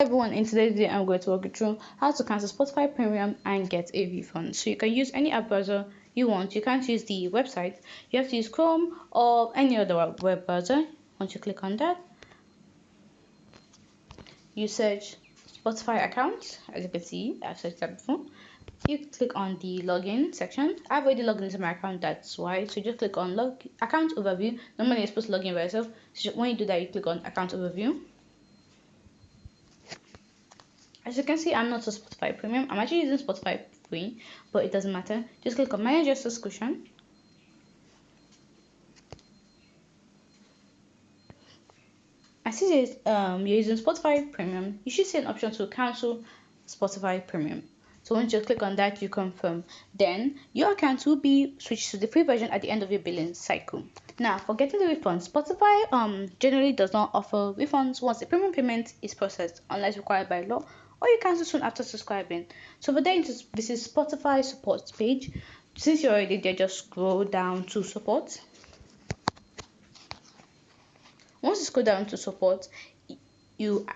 Everyone, in today's video I'm going to walk you through how to cancel Spotify Premium and get a refund. So you can use any app browser you want. You can't use the website. You have to use Chrome or any other web browser. Once you click on that, you search Spotify account. As you can see, I've searched that before. You click on the login section. I've already logged into my account, that's why. So just click on account overview. Normally you're supposed to log in by yourself. So when you do that, you click on account overview. As you can see, I'm not a Spotify Premium. I'm actually using Spotify Free, but it doesn't matter. Just click on Manage Your Subscription. As it is, you're using Spotify Premium, you should see an option to cancel Spotify Premium. So once you click on that, you confirm. Then your account will be switched to the free version at the end of your billing cycle. Now, for getting the refund, Spotify generally does not offer refunds once the premium payment is processed, unless required by law, or you cancel soon after subscribing. So for that, this is Spotify support page. Since you're already there, just scroll down to support. Once you scroll down to support, you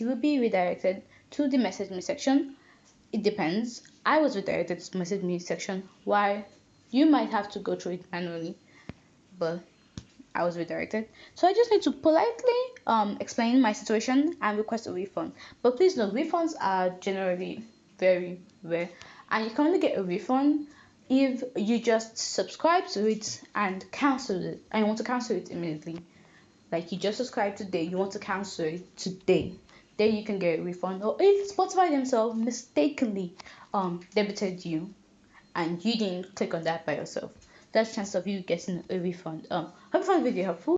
will be redirected to the message me section. It depends. I was redirected to message me section. Why? You might have to go through it manually, but I was redirected. So I just need to politely explain my situation and request a refund. But please note, refunds are generally very rare, and you can only get a refund if you just subscribe to it and cancel it. And you want to cancel it immediately. Like you just subscribed today, you want to cancel it today. Then you can get a refund. Or if Spotify themselves mistakenly debited you and you didn't click on that by yourself, that's chance of you getting a refund. Hope you found the video helpful.